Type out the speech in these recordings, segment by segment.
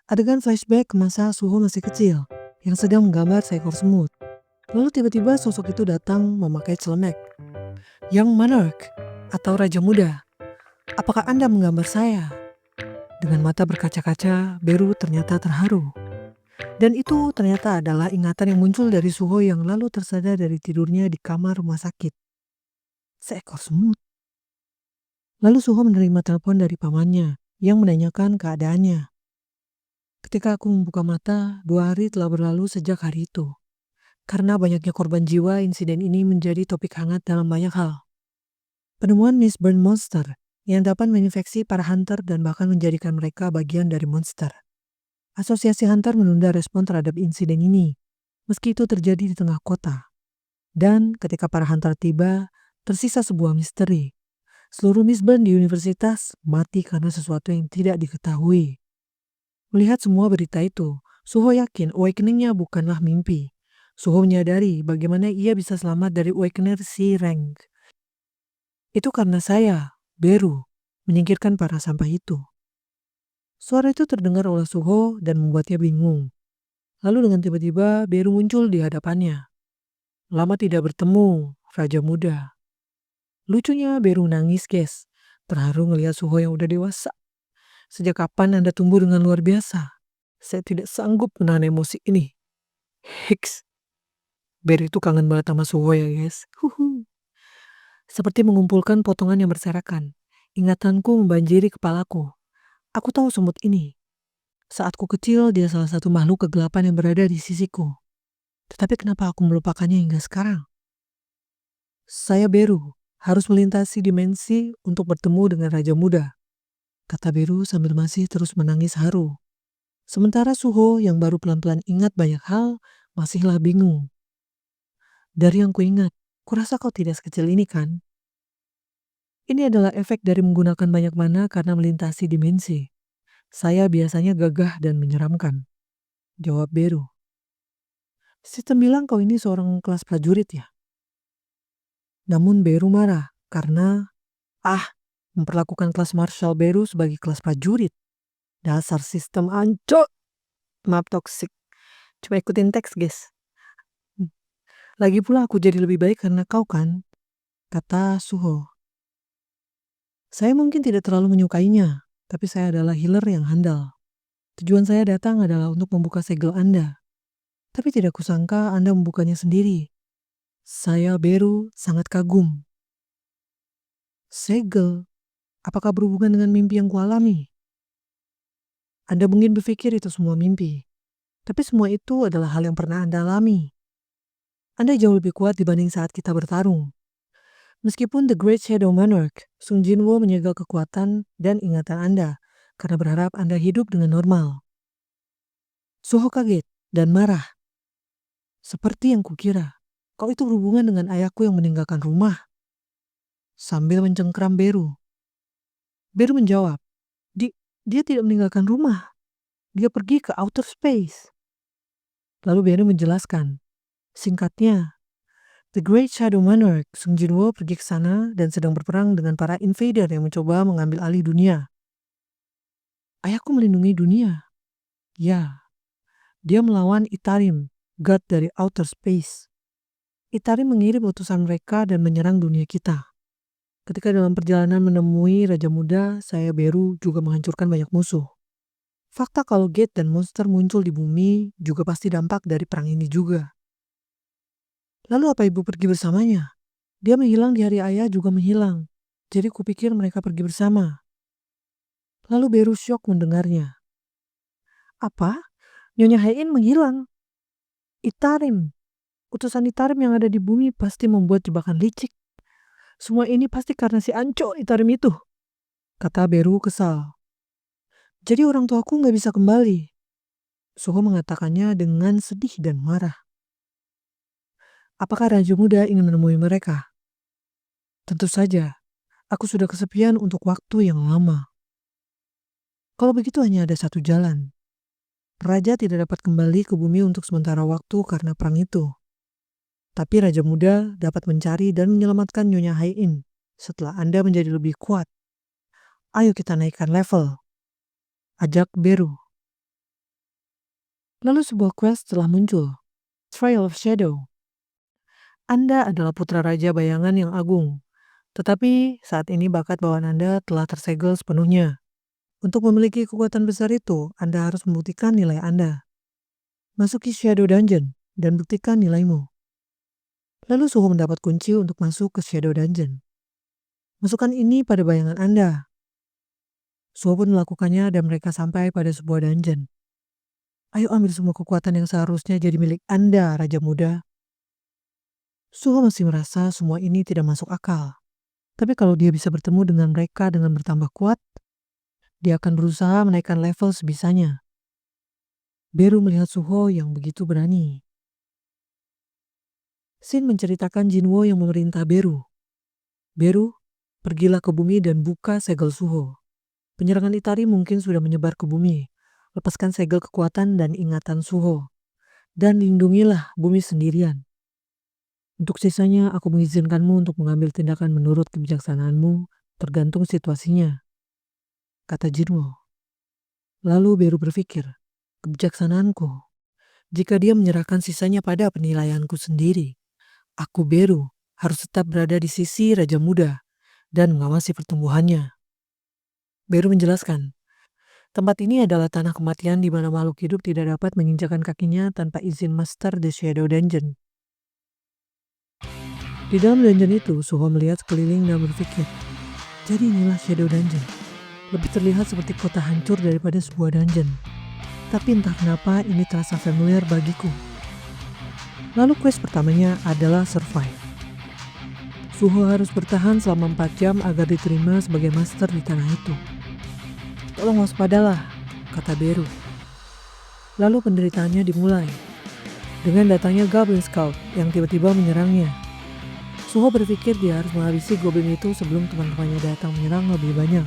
Adegan flashback ke masa Suho masih kecil, yang sedang menggambar seekor semut. Lalu tiba-tiba sosok itu datang memakai celemek. Young Monarch, atau Raja Muda. Apakah Anda menggambar saya? Dengan mata berkaca-kaca, Beru ternyata terharu. Dan itu ternyata adalah ingatan yang muncul dari Suho yang lalu tersadar dari tidurnya di kamar rumah sakit. Seekor semut. Lalu Suho menerima telepon dari pamannya yang menanyakan keadaannya. Ketika aku membuka mata, 2 hari telah berlalu sejak hari itu. Karena banyaknya korban jiwa, insiden ini menjadi topik hangat dalam banyak hal. Penemuan Miss Burn Monster yang dapat menginfeksi para hunter dan bahkan menjadikan mereka bagian dari monster. Asosiasi Hunter menunda respon terhadap insiden ini, meski itu terjadi di tengah kota. Dan ketika para hunter tiba, tersisa sebuah misteri. Seluruh Miss Burn di universitas mati karena sesuatu yang tidak diketahui. Melihat semua berita itu, Suho yakin awakening-nya bukanlah mimpi. Suho menyadari bagaimana ia bisa selamat dari awakener si Rank. Itu karena saya, Beru, menyingkirkan para sampah itu. Suara itu terdengar oleh Suho dan membuatnya bingung. Lalu dengan tiba-tiba Beru muncul di hadapannya. Lama tidak bertemu, Raja Muda. Lucunya Beru nangis, guys. Terharu ngelihat Suho yang udah dewasa. Sejak kapan Anda tumbuh dengan luar biasa? Saya tidak sanggup menahan emosi ini. Hiks. Beru itu kangen banget sama Suho ya, guys. Seperti mengumpulkan potongan yang berserakan. Ingatanku membanjiri kepalaku. Aku tahu semut ini. Saat ku kecil, dia salah satu makhluk kegelapan yang berada di sisiku. Tetapi kenapa aku melupakannya hingga sekarang? Saya Beru, harus melintasi dimensi untuk bertemu dengan Raja Muda, kata Beru sambil masih terus menangis haru. Sementara Suho yang baru pelan-pelan ingat banyak hal, masihlah bingung. Dari yang kuingat, kurasa kau tidak sekecil ini kan? Ini adalah efek dari menggunakan banyak mana karena melintasi dimensi. Saya biasanya gagah dan menyeramkan, jawab Beru. Sistem bilang kau ini seorang kelas prajurit ya? Namun Beru marah karena, memperlakukan kelas Marshal Beru sebagai kelas prajurit. Dasar sistem ancol. Maaf toksik. Coba ikutin teks, guys. Lagi pula aku jadi lebih baik karena kau kan, kata Suho. Saya mungkin tidak terlalu menyukainya, tapi saya adalah healer yang handal. Tujuan saya datang adalah untuk membuka segel Anda. Tapi tidak kusangka Anda membukanya sendiri. Saya Beru sangat kagum. Segel? Apakah berhubungan dengan mimpi yang kualami? Anda mungkin berpikir itu semua mimpi. Tapi semua itu adalah hal yang pernah Anda alami. Anda jauh lebih kuat dibanding saat kita bertarung. Meskipun The Great Shadow Monarch, Sung Jinwo menyegel kekuatan dan ingatan Anda karena berharap Anda hidup dengan normal. Suho kaget dan marah. Seperti yang kukira, kau itu berhubungan dengan ayahku yang meninggalkan rumah. Sambil mencengkram Beru. Beru menjawab, dia tidak meninggalkan rumah. Dia pergi ke outer space. Lalu Beru menjelaskan, singkatnya, The Great Shadow Monarch, Sung Jinwo pergi ke sana dan sedang berperang dengan para invader yang mencoba mengambil alih dunia. Ayahku melindungi dunia. Ya, dia melawan Itarim, God dari outer space. Itarim mengirim utusan mereka dan menyerang dunia kita. Ketika dalam perjalanan menemui Raja Muda, saya Beru juga menghancurkan banyak musuh. Fakta kalau Gate dan monster muncul di bumi juga pasti dampak dari perang ini juga. Lalu apa ibu pergi bersamanya? Dia menghilang di hari ayah juga menghilang. Jadi kupikir mereka pergi bersama. Lalu Beru syok mendengarnya. Apa? Nyonya Hein menghilang. Itarim. Utusan Itarim yang ada di bumi pasti membuat jebakan licik. Semua ini pasti karena si Anco Itarim itu, kata Beru kesal. Jadi orang tuaku gak bisa kembali. Suho mengatakannya dengan sedih dan marah. Apakah Raja Muda ingin menemui mereka? Tentu saja, aku sudah kesepian untuk waktu yang lama. Kalau begitu hanya ada satu jalan. Raja tidak dapat kembali ke bumi untuk sementara waktu karena perang itu. Tapi Raja Muda dapat mencari dan menyelamatkan Nyonya Hai-in setelah Anda menjadi lebih kuat. Ayo kita naikkan level. Ajak Beru. Lalu sebuah quest telah muncul, Trail of Shadow. Anda adalah putra raja bayangan yang agung, tetapi saat ini bakat bawaan Anda telah tersegel sepenuhnya. Untuk memiliki kekuatan besar itu, Anda harus membuktikan nilai Anda. Masuki Shadow Dungeon dan buktikan nilaimu. Lalu Suho mendapat kunci untuk masuk ke Shadow Dungeon. Masukkan ini pada bayangan Anda. Suho pun melakukannya dan mereka sampai pada sebuah dungeon. Ayo ambil semua kekuatan yang seharusnya jadi milik Anda, Raja Muda. Suho masih merasa semua ini tidak masuk akal. Tapi kalau dia bisa bertemu dengan mereka dengan bertambah kuat, dia akan berusaha menaikkan level sebisanya. Beru melihat Suho yang begitu berani. Shin menceritakan Jinwo yang memerintah Beru. Beru, pergilah ke bumi dan buka segel Suho. Penyerangan Itari mungkin sudah menyebar ke bumi. Lepaskan segel kekuatan dan ingatan Suho. Dan lindungilah bumi sendirian. Untuk sisanya, aku mengizinkanmu untuk mengambil tindakan menurut kebijaksanaanmu, tergantung situasinya, kata Jinwo. Lalu Beru berpikir, kebijaksanaanku, jika dia menyerahkan sisanya pada penilaianku sendiri, aku Beru harus tetap berada di sisi Raja Muda dan mengawasi pertumbuhannya. Beru menjelaskan, tempat ini adalah tanah kematian di mana makhluk hidup tidak dapat menginjakan kakinya tanpa izin Master The Shadow Dungeon. Di dalam dungeon itu, Suho melihat sekeliling dan berpikir, jadi inilah Shadow Dungeon. Lebih terlihat seperti kota hancur daripada sebuah dungeon. Tapi entah kenapa ini terasa familiar bagiku. Lalu quest pertamanya adalah survive. Suho harus bertahan selama 4 jam agar diterima sebagai master di tanah itu. Tolong waspadalah, kata Beru. Lalu penderitaannya dimulai. Dengan datangnya Goblin Scout yang tiba-tiba menyerangnya. Suho berpikir dia harus menghabisi goblin itu sebelum teman-temannya datang menyerang lebih banyak.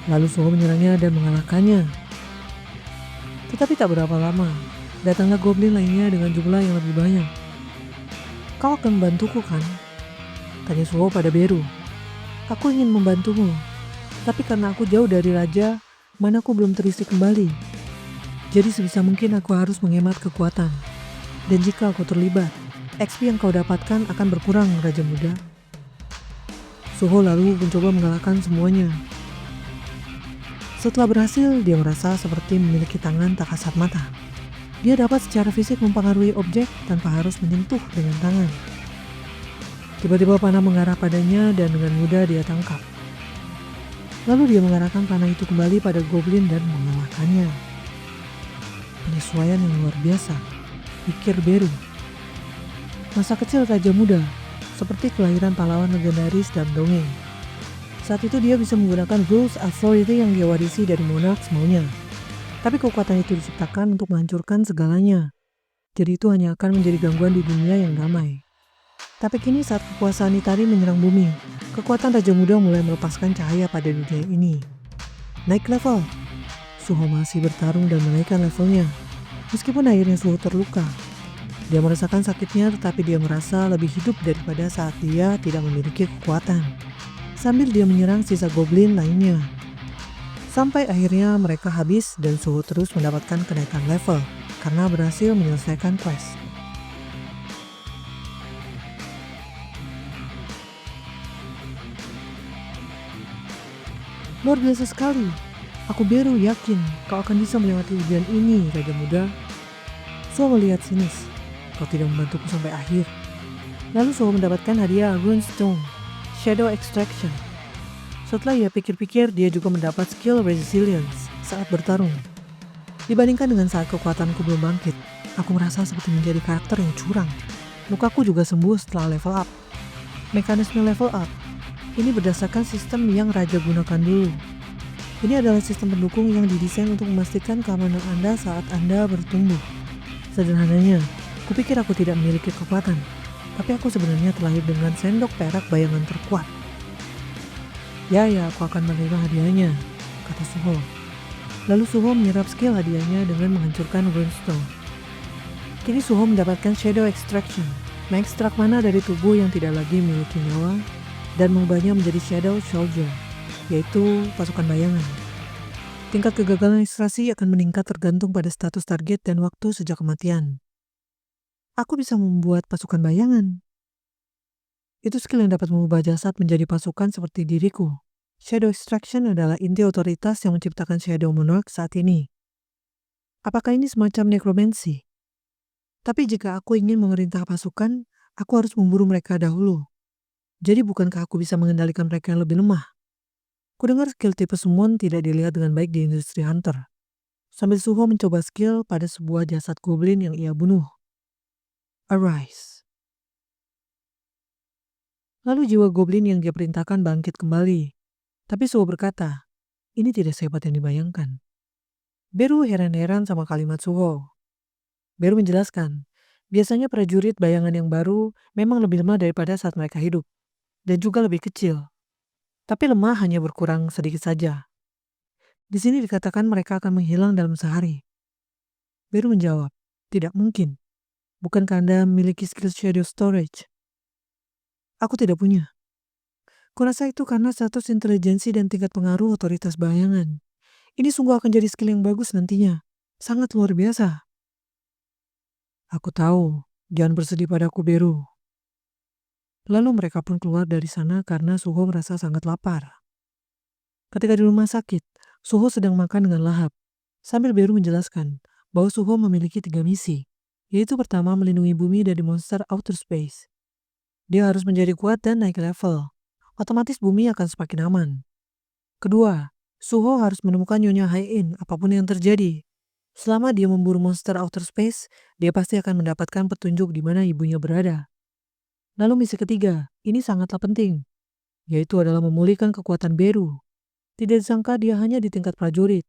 Lalu Suho menyerangnya dan mengalahkannya. Tetapi tak berapa lama, datanglah goblin lainnya dengan jumlah yang lebih banyak. Kau akan membantuku kan? Tanya Suho pada Beru. Aku ingin membantumu, tapi karena aku jauh dari raja, manaku belum terisi kembali. Jadi sebisa mungkin aku harus menghemat kekuatan. Dan jika aku terlibat, XP yang kau dapatkan akan berkurang, Raja Muda. Suho lalu mencoba mengalahkan semuanya. Setelah berhasil, dia merasa seperti memiliki tangan tak kasat mata. Dia dapat secara fisik mempengaruhi objek tanpa harus menyentuh dengan tangan. Tiba-tiba panah mengarah padanya dan dengan mudah dia tangkap. Lalu dia mengarahkan panah itu kembali pada goblin dan mengalahkannya. Penyesuaian yang luar biasa, pikir Beru. Masa kecil Raja Muda, seperti kelahiran pahlawan legendaris dan dongeng. Saat itu dia bisa menggunakan rules authority yang dia warisi dari monarch maunya. Tapi kekuatan itu diciptakan untuk menghancurkan segalanya. Jadi itu hanya akan menjadi gangguan di dunia yang damai. Tapi kini saat kekuasaan Itari menyerang bumi, kekuatan Raja Muda mulai melepaskan cahaya pada dunia ini. Naik level. Suho masih bertarung dan menaikkan levelnya. Meskipun akhirnya Suho terluka. Dia merasakan sakitnya tetapi dia merasa lebih hidup daripada saat dia tidak memiliki kekuatan. Sambil dia menyerang sisa goblin lainnya. Sampai akhirnya mereka habis dan Suho terus mendapatkan kenaikan level karena berhasil menyelesaikan quest. Luar biasa sekali. Aku Beru yakin kau akan bisa melewati ujian ini, Raja Muda. Suho melihat sinis. Kau tidak membantuku sampai akhir. Lalu Suho mendapatkan hadiah Runestone, Shadow Extraction. Setelah ia pikir-pikir, dia juga mendapat skill Resilience saat bertarung. Dibandingkan dengan saat kekuatanku belum bangkit, aku merasa seperti menjadi karakter yang curang. Lukaku juga sembuh setelah level up. Mekanisme level up ini berdasarkan sistem yang Raja gunakan dulu. Ini adalah sistem pendukung yang didesain untuk memastikan keamanan Anda saat Anda bertumbuh. Sederhananya, kupikir aku tidak memiliki kekuatan, tapi aku sebenarnya terlahir dengan sendok perak bayangan terkuat. Ya, aku akan menerima hadiahnya, kata Suho. Lalu Suho menyerap skill hadiahnya dengan menghancurkan Runestone. Kini Suho mendapatkan Shadow Extraction, mengekstrak mana dari tubuh yang tidak lagi memiliki nyawa, dan mengubahnya menjadi Shadow Soldier, yaitu pasukan bayangan. Tingkat kegagalan ekstraksi akan meningkat tergantung pada status target dan waktu sejak kematian. Aku bisa membuat pasukan bayangan. Itu skill yang dapat mengubah jasad menjadi pasukan seperti diriku. Shadow extraction adalah inti otoritas yang menciptakan Shadow Monarch saat ini. Apakah ini semacam nekromansi? Tapi jika aku ingin memerintah pasukan, aku harus memburu mereka dahulu. Jadi bukankah aku bisa mengendalikan mereka yang lebih lemah? Kudengar skill tipe summon tidak dilihat dengan baik di industri hunter. Sambil Suho mencoba skill pada sebuah jasad goblin yang ia bunuh. Arise. Lalu jiwa goblin yang dia perintahkan bangkit kembali. Tapi Suho berkata, ini tidak sehebat yang dibayangkan. Beru heran-heran sama kalimat Suho. Beru menjelaskan, biasanya prajurit bayangan yang baru memang lebih lemah daripada saat mereka hidup. Dan juga lebih kecil. Tapi lemah hanya berkurang sedikit saja. Di sini dikatakan mereka akan menghilang dalam sehari. Beru menjawab, tidak mungkin. Bukankah Anda memiliki skill shadow storage? Aku tidak punya. Kurasa itu karena status intelijensi dan tingkat pengaruh otoritas bayangan. Ini sungguh akan jadi skill yang bagus nantinya. Sangat luar biasa. Aku tahu, jangan bersedih padaku Beru. Lalu mereka pun keluar dari sana karena Suho merasa sangat lapar. Ketika di rumah sakit, Suho sedang makan dengan lahap. Sambil Beru menjelaskan bahwa Suho memiliki 3 misi, yaitu pertama melindungi bumi dari monster outer space. Dia harus menjadi kuat dan naik level. Otomatis bumi akan semakin aman. Kedua, Suho harus menemukan Nyonya Hai-In apapun yang terjadi. Selama dia memburu monster outer space, dia pasti akan mendapatkan petunjuk di mana ibunya berada. Lalu misi ketiga, ini sangatlah penting, yaitu adalah memulihkan kekuatan Beru. Tidak disangka dia hanya di tingkat prajurit.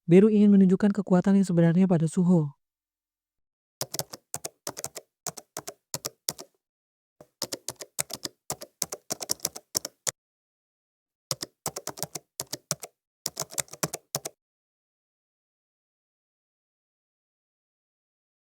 Beru ingin menunjukkan kekuatan yang sebenarnya pada Suho.